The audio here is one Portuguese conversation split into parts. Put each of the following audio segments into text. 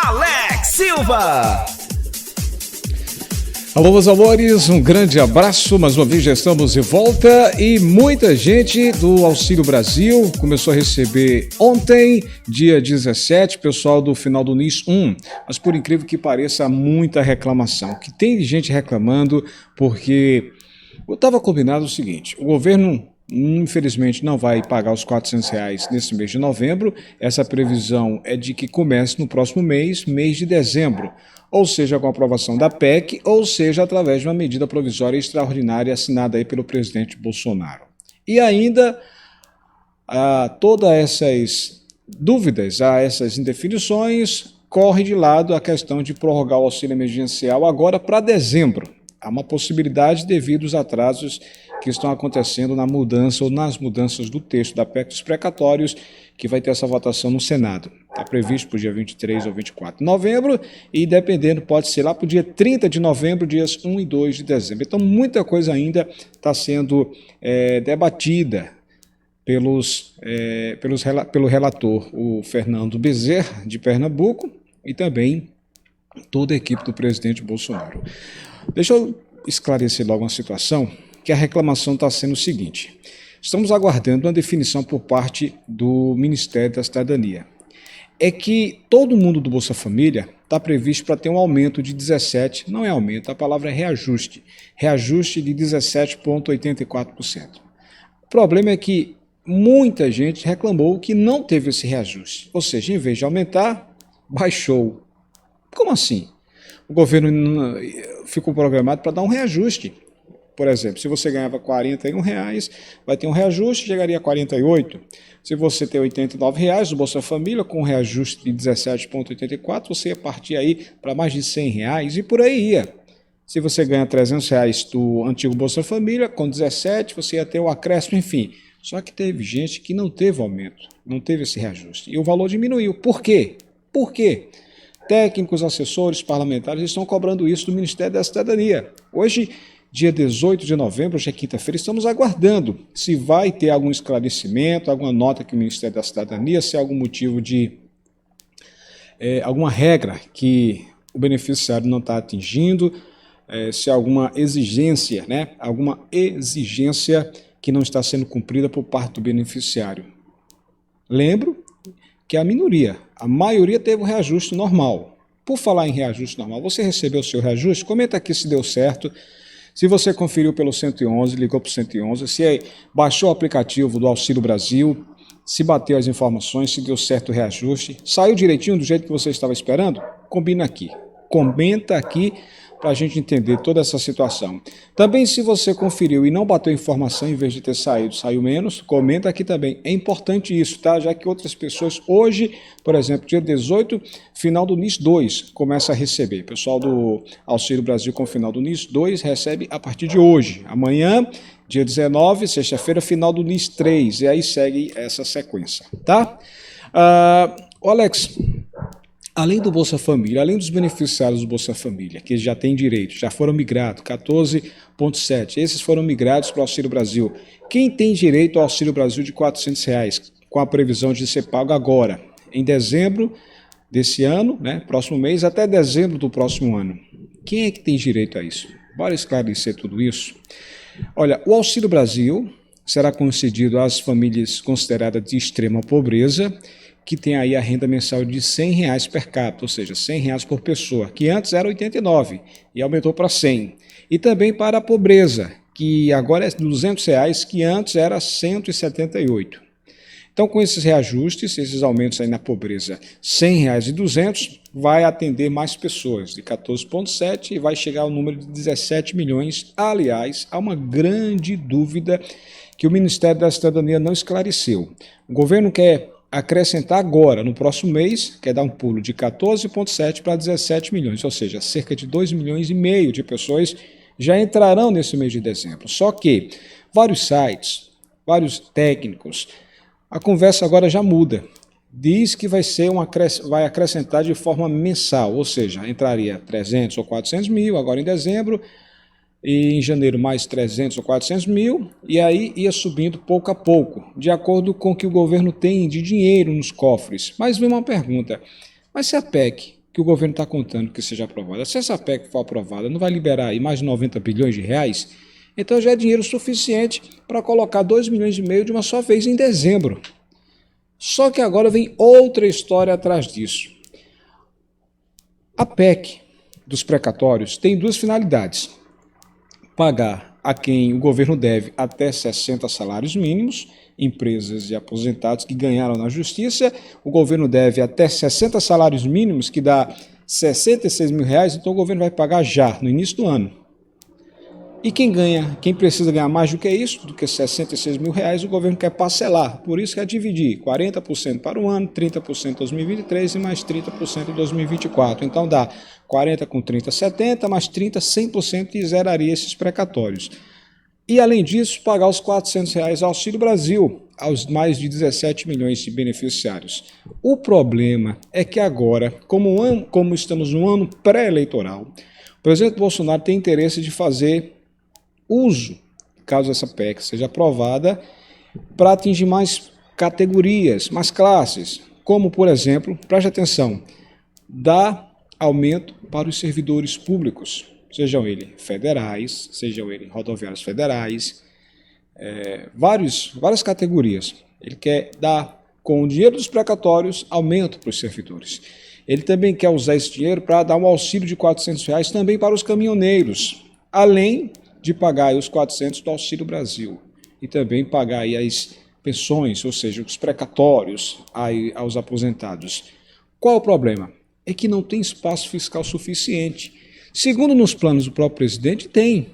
Alex Silva. Alô, meus amores, um grande abraço, mais uma vez já estamos de volta e muita gente do Auxílio Brasil começou a receber ontem, dia 17, pessoal do final do NIS 1, mas por incrível que pareça, há muita reclamação, que tem gente reclamando porque estava combinado o seguinte, o governo infelizmente não vai pagar os R$ 400 nesse mês de novembro, essa previsão é de que comece no próximo mês, mês de dezembro, ou seja, com a aprovação da PEC, ou seja, através de uma medida provisória extraordinária assinada aí pelo presidente Bolsonaro. E ainda, todas essas dúvidas, essas indefinições, corre de lado a questão de prorrogar o auxílio emergencial agora para dezembro. Há uma possibilidade devido aos atrasos que estão acontecendo na mudança ou nas mudanças do texto da PEC dos precatórios, que vai ter essa votação no Senado. Está previsto para o dia 23 ou 24 de novembro e, dependendo, pode ser lá para o dia 30 de novembro, dias 1 e 2 de dezembro. Então, muita coisa ainda está sendo debatida pelo relator, o Fernando Bezerra, de Pernambuco, e também toda a equipe do presidente Bolsonaro. Deixa eu esclarecer logo uma situação, que a reclamação está sendo o seguinte. Estamos aguardando uma definição por parte do Ministério da Cidadania. É que todo mundo do Bolsa Família está previsto para ter um aumento de 17%, não é aumento, a palavra é reajuste de 17,84%. O problema é que muita gente reclamou que não teve esse reajuste, ou seja, em vez de aumentar, baixou. Como assim? O governo ficou programado para dar um reajuste. Por exemplo, se você ganhava R$ 41, vai ter um reajuste, chegaria a R$ 48. Se você tem R$ 89 do Bolsa Família, com um reajuste de 17,84, você ia partir aí para mais de R$ 100 e por aí ia. Se você ganha R$ 300 do antigo Bolsa Família, com 17, você ia ter o acréscimo, enfim. Só que teve gente que não teve aumento, não teve esse reajuste. E o valor diminuiu. Por quê? Por quê? Técnicos, assessores, parlamentares estão cobrando isso do Ministério da Cidadania. Hoje, dia 18 de novembro, hoje é quinta-feira, estamos aguardando se vai ter algum esclarecimento, alguma nota que o Ministério da Cidadania, se há algum motivo de alguma regra que o beneficiário não está atingindo, se há alguma exigência, alguma exigência que não está sendo cumprida por parte do beneficiário. Lembro que a minoria, a maioria teve um reajuste normal. Por falar em reajuste normal, você recebeu o seu reajuste? Comenta aqui se deu certo. Se você conferiu pelo 111, ligou para o 111, se baixou o aplicativo do Auxílio Brasil, se bateu as informações, se deu certo o reajuste, saiu direitinho do jeito que você estava esperando? Combina aqui. Comenta aqui para a gente entender toda essa situação. Também, se você conferiu e não bateu informação, em vez de ter saído, saiu menos, comenta aqui também. É importante isso, tá? Já que outras pessoas hoje, por exemplo, dia 18, final do NIS 2, começa a receber. O pessoal do Auxílio Brasil com o final do NIS 2 recebe a partir de hoje. Amanhã, dia 19, sexta-feira, final do NIS 3. E aí segue essa sequência, tá? Alex, além do Bolsa Família, além dos beneficiários do Bolsa Família, que já têm direito, já foram migrados, 14,7, esses foram migrados para o Auxílio Brasil. Quem tem direito ao Auxílio Brasil de R$ 400, com a previsão de ser pago agora, em dezembro desse ano, próximo mês, até dezembro do próximo ano? Quem é que tem direito a isso? Bora esclarecer tudo isso. Olha, o Auxílio Brasil será concedido às famílias consideradas de extrema pobreza, que tem aí a renda mensal de R$ 100 per capita, ou seja, R$ 100 por pessoa, que antes era 89 e aumentou para 100. E também para a pobreza, que agora é R$ 200, que antes era 178. Então, com esses reajustes, esses aumentos aí na pobreza, R$ 100 e 200, vai atender mais pessoas, de 14,7 e vai chegar ao número de 17 milhões. Aliás, há uma grande dúvida que o Ministério da Cidadania não esclareceu. O governo quer acrescentar agora, no próximo mês, quer dar um pulo de 14,7 para 17 milhões, ou seja, cerca de 2,5 milhões de pessoas já entrarão nesse mês de dezembro. Só que vários sites, vários técnicos, a conversa agora já muda. Diz que vai acrescentar de forma mensal, ou seja, entraria 300 ou 400 mil agora em dezembro, e em janeiro mais 300 ou 400 mil, e aí ia subindo pouco a pouco, de acordo com o que o governo tem de dinheiro nos cofres. Mas vem uma pergunta, mas se a PEC, que que o governo está contando que seja aprovada. Se essa PEC for aprovada, não vai liberar aí mais de 90 bilhões de reais? Então já é dinheiro suficiente para colocar 2,5 milhões de uma só vez em dezembro. Só que agora vem outra história atrás disso. A PEC dos precatórios tem duas finalidades: pagar a quem o governo deve até 60 salários mínimos, empresas e aposentados que ganharam na justiça, o governo deve até 60 salários mínimos, que dá 66 mil reais, então o governo vai pagar já, no início do ano. E quem precisa ganhar mais do que isso, do que 66 mil reais, o governo quer parcelar, por isso quer dividir 40% para o ano, 30% em 2023 e mais 30% em 2024. Então dá 40 com 30, 70, mais 30, 100% e zeraria esses precatórios. E além disso, pagar os R$400 Auxílio Brasil aos mais de 17 milhões de beneficiários. O problema é que agora, como estamos no ano pré-eleitoral, o presidente Bolsonaro tem interesse de fazer uso, caso essa PEC seja aprovada, para atingir mais categorias, mais classes, como, por exemplo, preste atenção, dar aumento para os servidores públicos, sejam eles federais, sejam eles rodoviários federais, várias categorias. Ele quer dar, com o dinheiro dos precatórios, aumento para os servidores. Ele também quer usar esse dinheiro para dar um auxílio de R$400 também para os caminhoneiros, além de pagar aí os 400 do Auxílio Brasil e também pagar aí as pensões, ou seja, os precatórios aí aos aposentados. Qual o problema? É que não tem espaço fiscal suficiente. Segundo nos planos do próprio presidente, tem,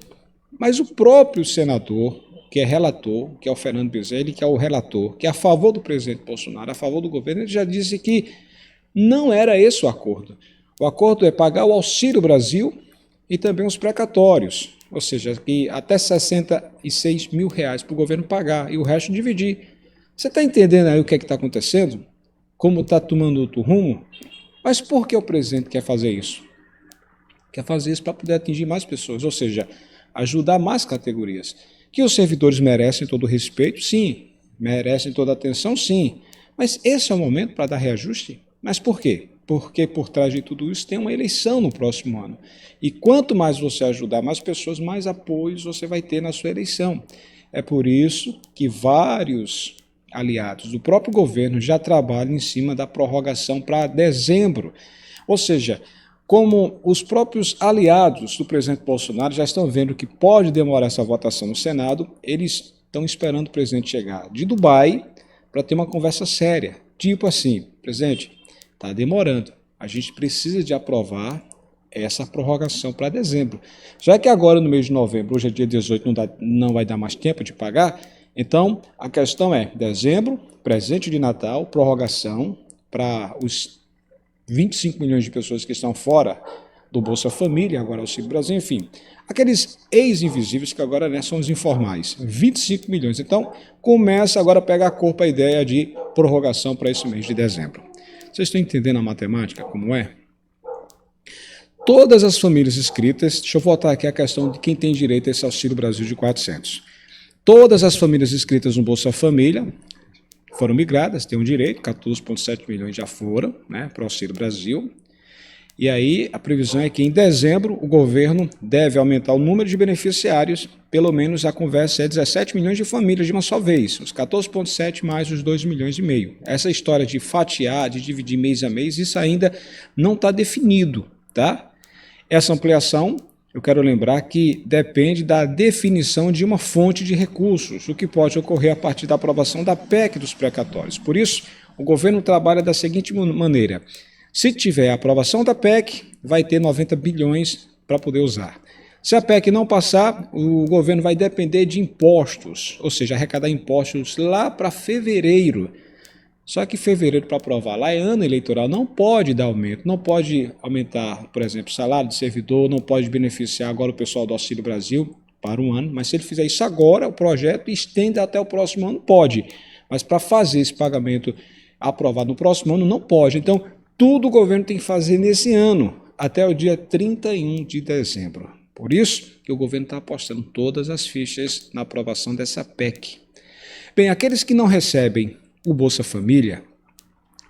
mas o próprio senador, que é relator, que é o Fernando Bezerra, ele que é o relator, que é a favor do presidente Bolsonaro, a favor do governo, ele já disse que não era esse o acordo. O acordo é pagar o Auxílio Brasil e também os precatórios, ou seja, que até 66 mil reais para o governo pagar e o resto dividir. Você está entendendo aí o que é que está acontecendo? Como está tomando outro rumo? Mas por que o presidente quer fazer isso? Quer fazer isso para poder atingir mais pessoas, ou seja, ajudar mais categorias. Que os servidores merecem todo o respeito? Sim. Merecem toda a atenção? Sim. Mas esse é o momento para dar reajuste? Mas por quê? Porque por trás de tudo isso tem uma eleição no próximo ano. E quanto mais você ajudar mais pessoas, mais apoios você vai ter na sua eleição. É por isso que vários aliados do próprio governo já trabalham em cima da prorrogação para dezembro. Ou seja, como os próprios aliados do presidente Bolsonaro já estão vendo que pode demorar essa votação no Senado, eles estão esperando o presidente chegar de Dubai para ter uma conversa séria. Tipo assim, presidente, está demorando, a gente precisa de aprovar essa prorrogação para dezembro. Já que agora no mês de novembro, hoje é dia 18, não vai dar mais tempo de pagar, então a questão é dezembro, presente de Natal, prorrogação para os 25 milhões de pessoas que estão fora do Bolsa Família, agora Auxílio Brasil, enfim, aqueles ex-invisíveis que agora são os informais, 25 milhões. Então começa agora a pegar corpo a ideia de prorrogação para esse mês de dezembro. Vocês estão entendendo a matemática, como é? Todas as famílias inscritas, deixa eu voltar aqui a questão de quem tem direito a esse Auxílio Brasil de 400. Todas as famílias inscritas no Bolsa Família foram migradas, têm um direito, 14,7 milhões já foram, né, para o Auxílio Brasil. E aí a previsão é que em dezembro o governo deve aumentar o número de beneficiários, pelo menos a conversa é 17 milhões de famílias de uma só vez, os 14,7 mais os 2,5 milhões. Essa história de fatiar, de dividir mês a mês, isso ainda não está definido, tá? Essa ampliação, eu quero lembrar que depende da definição de uma fonte de recursos, o que pode ocorrer a partir da aprovação da PEC dos precatórios. Por isso, o governo trabalha da seguinte maneira: se tiver a aprovação da PEC, vai ter 90 bilhões para poder usar. Se a PEC não passar, o governo vai depender de impostos, ou seja, arrecadar impostos lá para fevereiro. Só que fevereiro, para aprovar lá, é ano eleitoral, não pode dar aumento, não pode aumentar, por exemplo, o salário de servidor, não pode beneficiar agora o pessoal do Auxílio Brasil para um ano, mas se ele fizer isso agora, o projeto estende até o próximo ano, pode. Mas para fazer esse pagamento aprovado no próximo ano, não pode. Então, tudo o governo tem que fazer nesse ano, até o dia 31 de dezembro. Por isso que o governo está apostando todas as fichas na aprovação dessa PEC. Bem, aqueles que não recebem o Bolsa Família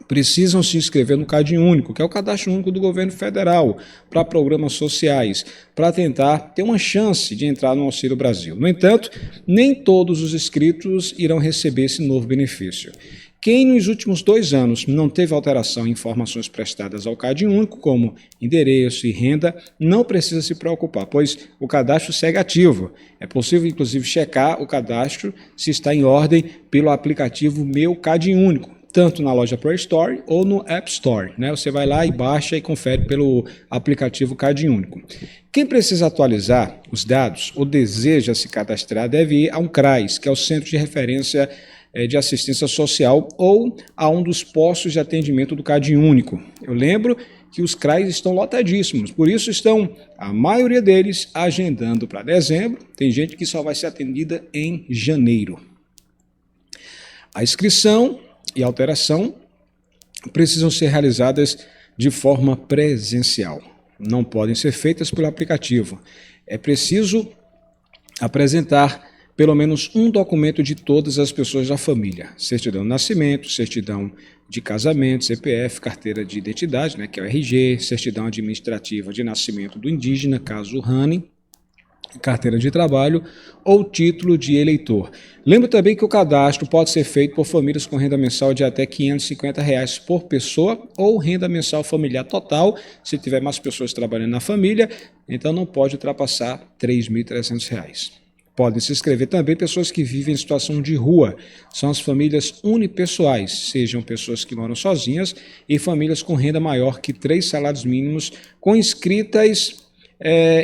precisam se inscrever no Cadastro Único, que é o Cadastro Único do governo federal, para programas sociais, para tentar ter uma chance de entrar no Auxílio Brasil. No entanto, nem todos os inscritos irão receber esse novo benefício. Quem nos últimos 2 anos não teve alteração em informações prestadas ao Cadastro Único, como endereço e renda, não precisa se preocupar, pois o cadastro segue ativo. É possível, inclusive, checar o cadastro se está em ordem pelo aplicativo Meu Cadastro Único, tanto na loja Play Store ou no App Store, né? Você vai lá e baixa e confere pelo aplicativo Cadastro Único. Quem precisa atualizar os dados ou deseja se cadastrar deve ir a um CRAS, que é o Centro de Referência de Assistência Social, ou a um dos postos de atendimento do Cadastro Único. Eu lembro que os CRAs estão lotadíssimos, por isso estão, a maioria deles, agendando para dezembro. Tem gente que só vai ser atendida em janeiro. A inscrição e alteração precisam ser realizadas de forma presencial. Não podem ser feitas pelo aplicativo. É preciso apresentar pelo menos um documento de todas as pessoas da família: certidão de nascimento, certidão de casamento, CPF, carteira de identidade, né, que é o RG, certidão administrativa de nascimento do indígena, caso RANI, carteira de trabalho ou título de eleitor. Lembro também que o cadastro pode ser feito por famílias com renda mensal de até R$ 550 por pessoa ou renda mensal familiar total. Se tiver mais pessoas trabalhando na família, então não pode ultrapassar R$ 3.300. Podem se inscrever também pessoas que vivem em situação de rua. São as famílias unipessoais, sejam pessoas que moram sozinhas e famílias com renda maior que 3 salários mínimos, com inscritas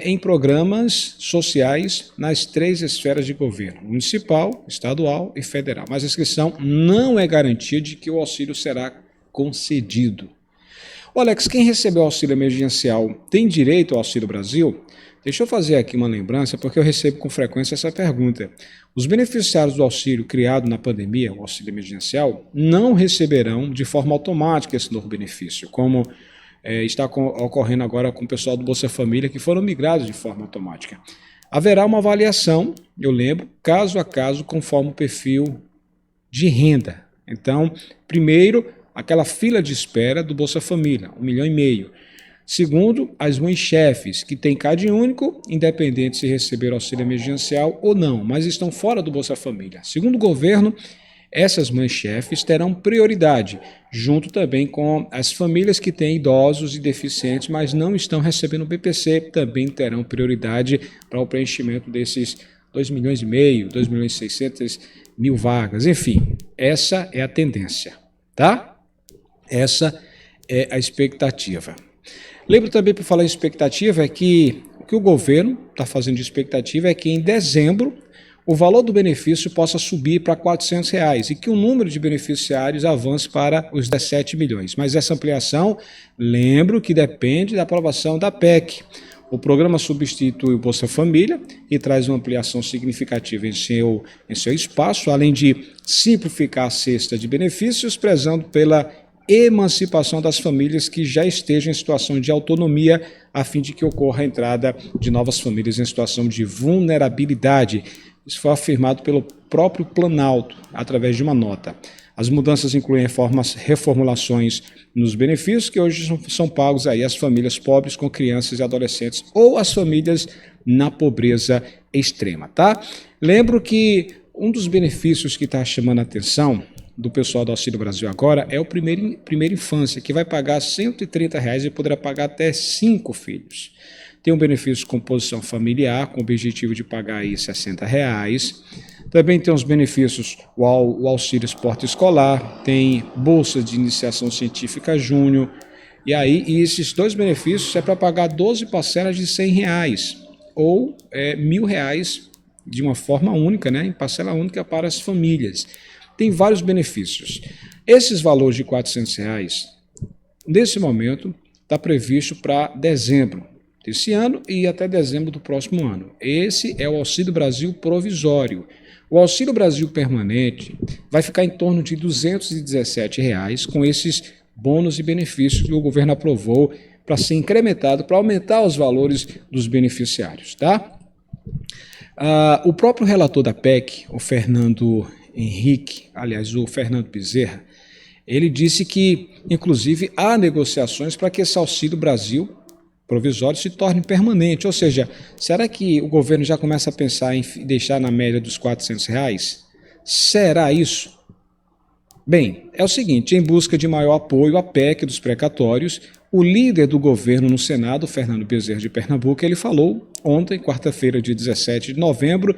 em programas sociais nas 3 esferas de governo: municipal, estadual e federal. Mas a inscrição não é garantia de que o auxílio será concedido. Ô Alex, quem recebeu o auxílio emergencial tem direito ao Auxílio Brasil? Deixa eu fazer aqui uma lembrança, porque eu recebo com frequência essa pergunta. Os beneficiários do auxílio criado na pandemia, o auxílio emergencial, não receberão de forma automática esse novo benefício, como está ocorrendo agora com o pessoal do Bolsa Família, que foram migrados de forma automática. Haverá uma avaliação, eu lembro, caso a caso, conforme o perfil de renda. Então, primeiro, aquela fila de espera do Bolsa Família, 1,5 milhão. Segundo, as mães-chefes, que têm Cadastro Único, independente se receberam auxílio emergencial ou não, mas estão fora do Bolsa Família. Segundo o governo, essas mães-chefes terão prioridade, junto também com as famílias que têm idosos e deficientes, mas não estão recebendo o BPC, também terão prioridade para o preenchimento desses 2,5 milhões, 2.600.000 vagas. Enfim, essa é a tendência, tá? Essa é a expectativa. Lembro também, para falar em expectativa, que o que o governo está fazendo de expectativa é que em dezembro o valor do benefício possa subir para R$ 400 e que o número de beneficiários avance para os 17 milhões. Mas essa ampliação, lembro que depende da aprovação da PEC. O programa substitui o Bolsa Família e traz uma ampliação significativa em seu espaço, além de simplificar a cesta de benefícios, prezando pela emancipação das famílias que já estejam em situação de autonomia, a fim de que ocorra a entrada de novas famílias em situação de vulnerabilidade. Isso foi afirmado pelo próprio Planalto, através de uma nota. As mudanças incluem reformulações nos benefícios que hoje são pagos aí às famílias pobres com crianças e adolescentes ou às famílias na pobreza extrema, tá? Lembro que um dos benefícios que está chamando a atenção do pessoal do Auxílio Brasil agora é o primeira infância, que vai pagar R$ 130 e poderá pagar até 5 filhos. Tem um benefício de composição familiar, com o objetivo de pagar aí R$ 60. Também tem os benefícios, o auxílio esporte escolar, tem bolsa de iniciação científica júnior, e esses 2 benefícios é para pagar 12 parcelas de R$ 100, ou R$ 1.000 de uma forma única, né, em parcela única para as famílias. Tem vários benefícios. Esses valores de R$ 400, nesse momento, está previsto para dezembro desse ano e até dezembro do próximo ano. Esse é o Auxílio Brasil provisório. O Auxílio Brasil permanente vai ficar em torno de R$ 217, com esses bônus e benefícios que o governo aprovou para ser incrementado, para aumentar os valores dos beneficiários, tá? O próprio relator da PEC, o Fernando Bezerra, ele disse que, inclusive, há negociações para que esse Auxílio Brasil provisório se torne permanente. Ou seja, será que o governo já começa a pensar em deixar na média dos R$ 400? Será isso? Bem, é o seguinte, em busca de maior apoio à PEC dos precatórios, o líder do governo no Senado, Fernando Bezerra de Pernambuco, ele falou ontem, quarta-feira, dia 17 de novembro,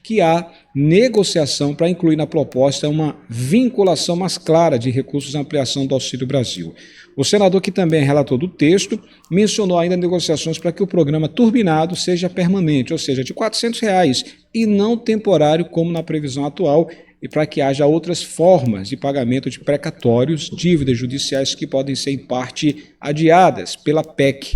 que há negociação para incluir na proposta uma vinculação mais clara de recursos à ampliação do Auxílio Brasil. O senador, que também é relator do texto, mencionou ainda negociações para que o programa turbinado seja permanente, ou seja, de R$ 400 e não temporário como na previsão atual, e para que haja outras formas de pagamento de precatórios, dívidas judiciais que podem ser em parte adiadas pela PEC.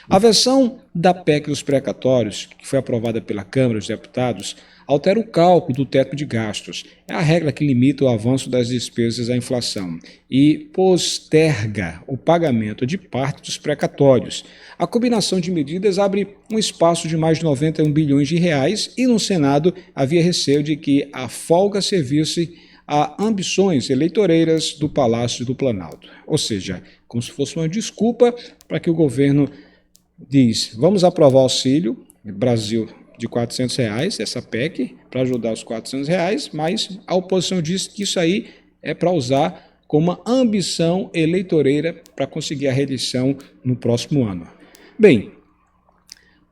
A versão da PEC dos precatórios, que foi aprovada pela Câmara dos Deputados, altera o cálculo do teto de gastos. É a regra que limita o avanço das despesas à inflação e posterga o pagamento de parte dos precatórios. A combinação de medidas abre um espaço de mais de 91 bilhões de reais e no Senado havia receio de que a folga servisse a ambições eleitoreiras do Palácio do Planalto. Ou seja, como se fosse uma desculpa para que o governo diz, vamos aprovar o Auxílio Brasil de R$ 400, essa PEC, para ajudar os R$ 400, mas a oposição diz que isso aí é para usar como uma ambição eleitoreira para conseguir a reeleição no próximo ano. Bem,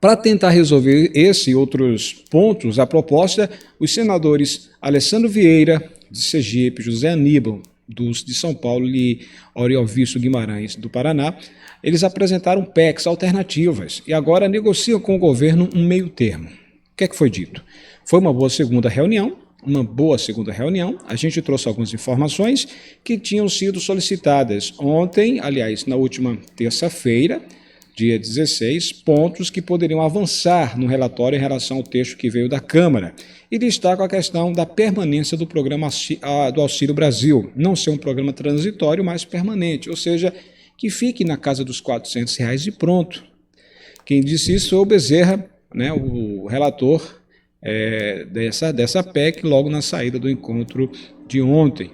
para tentar resolver esse e outros pontos, a proposta, os senadores Alessandro Vieira, de Sergipe, José Aníbal, de São Paulo e Oriovisto Guimarães, do Paraná, eles apresentaram PECs alternativas e agora negociam com o governo um meio termo. O que é que foi dito? Foi uma boa segunda reunião, a gente trouxe algumas informações que tinham sido solicitadas ontem, aliás, na última terça-feira, dia 16, pontos que poderiam avançar no relatório em relação ao texto que veio da Câmara. E destaco a questão da permanência do programa do Auxílio Brasil, não ser um programa transitório, mas permanente, ou seja, que fique na casa dos R$ 400 e pronto. Quem disse isso foi o Bezerra, né, o relator dessa PEC, logo na saída do encontro de ontem,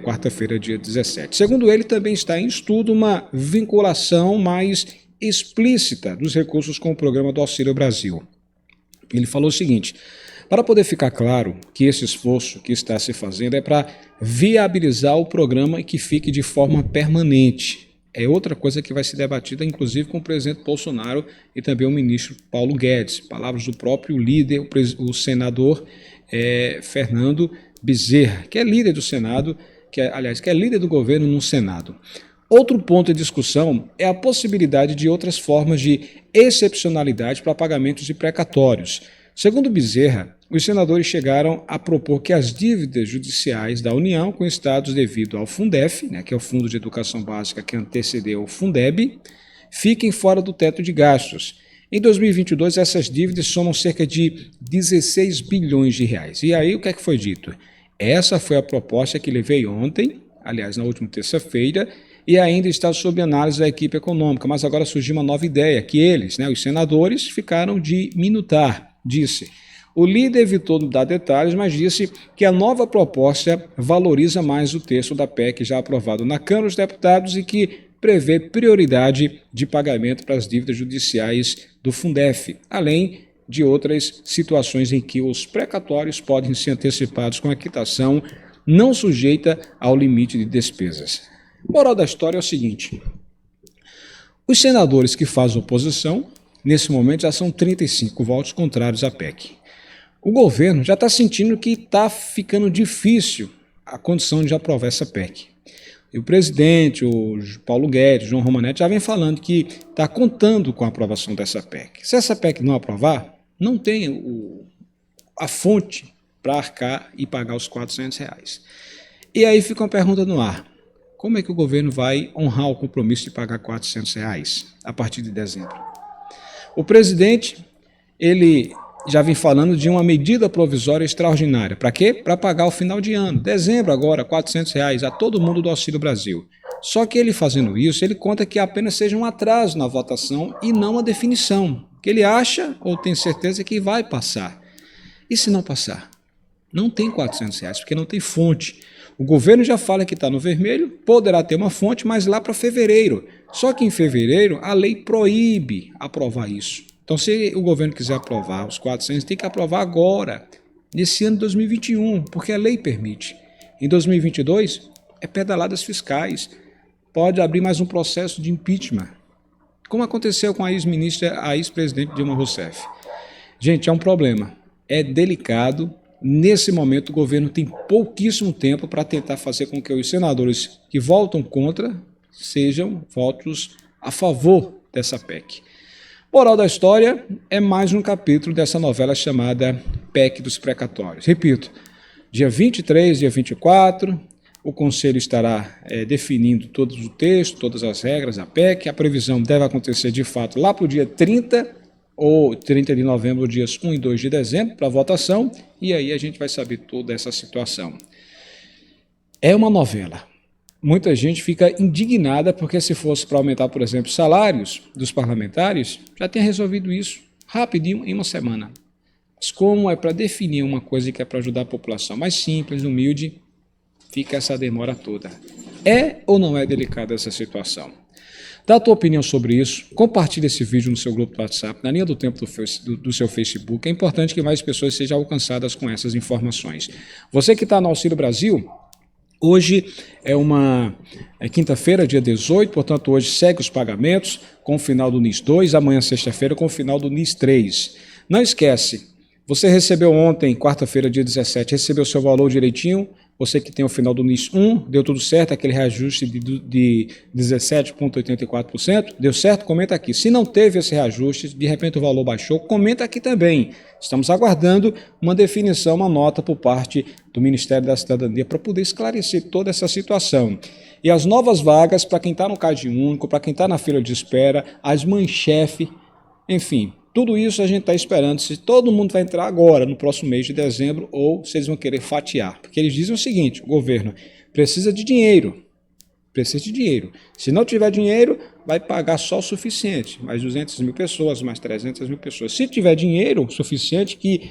quarta-feira, dia 17. Segundo ele, também está em estudo uma vinculação mais explícita dos recursos com o programa do Auxílio Brasil. Ele falou o seguinte, para poder ficar claro que esse esforço que está se fazendo é para viabilizar o programa e que fique de forma permanente. É outra coisa que vai ser debatida, inclusive, com o presidente Bolsonaro e também o ministro Paulo Guedes. Palavras do próprio líder, o senador Fernando Bezerra, que é líder do Senado, que é líder do governo no Senado. Outro ponto de discussão é a possibilidade de outras formas de excepcionalidade para pagamentos de precatórios. Segundo Bezerra, os senadores chegaram a propor que as dívidas judiciais da União com estados devido ao Fundef, que é o Fundo de Educação Básica que antecedeu o Fundeb, fiquem fora do teto de gastos. Em 2022, essas dívidas somam cerca de 16 bilhões de reais. E aí, o que é que foi dito? Essa foi a proposta que levei ontem, aliás, na última terça-feira, e ainda está sob análise da equipe econômica, mas agora surgiu uma nova ideia, que eles, os senadores, ficaram de minutar, disse. O líder evitou dar detalhes, mas disse que a nova proposta valoriza mais o texto da PEC já aprovado na Câmara dos Deputados e que prevê prioridade de pagamento para as dívidas judiciais do Fundef, além de outras situações em que os precatórios podem ser antecipados com a quitação não sujeita ao limite de despesas. Moral da história é o seguinte, os senadores que fazem oposição, nesse momento já são 35 votos contrários à PEC. O governo já está sentindo que está ficando difícil a condição de aprovar essa PEC. E o presidente, o Paulo Guedes, João Romanete, já vem falando que está contando com a aprovação dessa PEC. Se essa PEC não aprovar, não tem a fonte para arcar e pagar os R$ 400. E aí fica uma pergunta no ar. Como é que o governo vai honrar o compromisso de pagar R$ 400 a partir de dezembro? O presidente, ele já vem falando de uma medida provisória extraordinária. Para quê? Para pagar ao final de ano. Dezembro agora, R$ 400 a todo mundo do Auxílio Brasil. Só que ele fazendo isso, ele conta que apenas seja um atraso na votação e não uma definição. Que ele acha ou tem certeza que vai passar. E se não passar? Não tem R$ 400, porque não tem fonte. O governo já fala que está no vermelho, poderá ter uma fonte, mas lá para fevereiro. Só que em fevereiro a lei proíbe aprovar isso. Então, se o governo quiser aprovar os 400, tem que aprovar agora, nesse ano de 2021, porque a lei permite. Em 2022, é pedaladas fiscais. Pode abrir mais um processo de impeachment, como aconteceu com a ex-ministra, a ex-presidente Dilma Rousseff. Gente, é um problema. É delicado. Nesse momento, o governo tem pouquíssimo tempo para tentar fazer com que os senadores que votam contra sejam votos a favor dessa PEC. Moral da história, é mais um capítulo dessa novela chamada PEC dos precatórios. Repito, dia 23, dia 24, o Conselho estará definindo todo o texto, todas as regras da PEC. A previsão deve acontecer, de fato, lá para o dia 30 ou 30 de novembro, dias 1 e 2 de dezembro, para votação, e aí a gente vai saber toda essa situação. É uma novela. Muita gente fica indignada porque se fosse para aumentar, por exemplo, salários dos parlamentares, já tinha resolvido isso rapidinho, em uma semana. Mas como é para definir uma coisa que é para ajudar a população mais simples, humilde, fica essa demora toda. É ou não é delicada essa situação? Dá a tua opinião sobre isso, compartilha esse vídeo no seu grupo do WhatsApp, na linha do tempo do seu Facebook. É importante que mais pessoas sejam alcançadas com essas informações. Você que está no Auxílio Brasil, hoje é quinta-feira, dia 18, portanto hoje segue os pagamentos com o final do NIS 2, amanhã sexta-feira com o final do NIS 3. Não esquece, você recebeu ontem, quarta-feira, dia 17, recebeu seu valor direitinho. Você que tem o final do NIS 1, deu tudo certo, aquele reajuste de 17,84%, deu certo? Comenta aqui. Se não teve esse reajuste, de repente o valor baixou, comenta aqui também. Estamos aguardando uma definição, uma nota por parte do Ministério da Cidadania para poder esclarecer toda essa situação. E as novas vagas para quem está no CAD único, para quem está na fila de espera, as mães-chefe, enfim. Tudo isso a gente está esperando se todo mundo vai entrar agora, no próximo mês de dezembro, ou se eles vão querer fatiar. Porque eles dizem o seguinte, o governo precisa de dinheiro. Precisa de dinheiro. Se não tiver dinheiro, vai pagar só o suficiente. Mais 200 mil pessoas, mais 300 mil pessoas. Se tiver dinheiro suficiente, que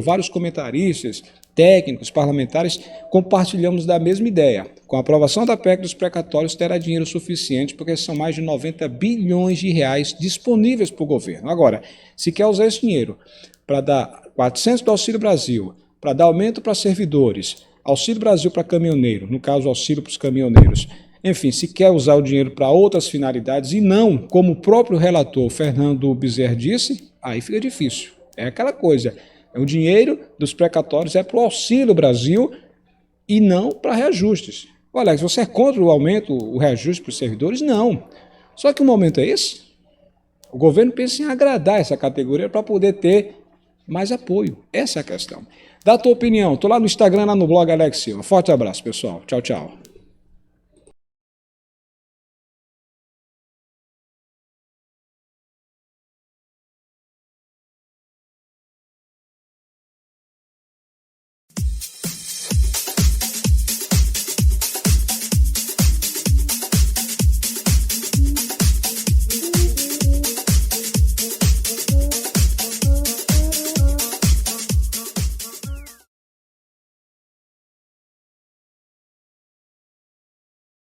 vários comentaristas, técnicos, parlamentares, compartilhamos da mesma ideia. Com a aprovação da PEC dos precatórios, terá dinheiro suficiente, porque são mais de 90 bilhões de reais disponíveis para o governo. Agora, se quer usar esse dinheiro para dar 400 do Auxílio Brasil, para dar aumento para servidores, Auxílio Brasil para caminhoneiro, no caso, auxílio para os caminhoneiros, enfim, se quer usar o dinheiro para outras finalidades e não, como o próprio relator Fernando Bezerra disse, aí fica difícil. É aquela coisa. O dinheiro dos precatórios é para o Auxílio Brasil e não para reajustes. Alex, você é contra o aumento, o reajuste para os servidores? Não. Só que o momento é esse. O governo pensa em agradar essa categoria para poder ter mais apoio. Essa é a questão. Dá a tua opinião. Estou lá no Instagram, lá no blog Alex Silva. Forte abraço, pessoal. Tchau, tchau.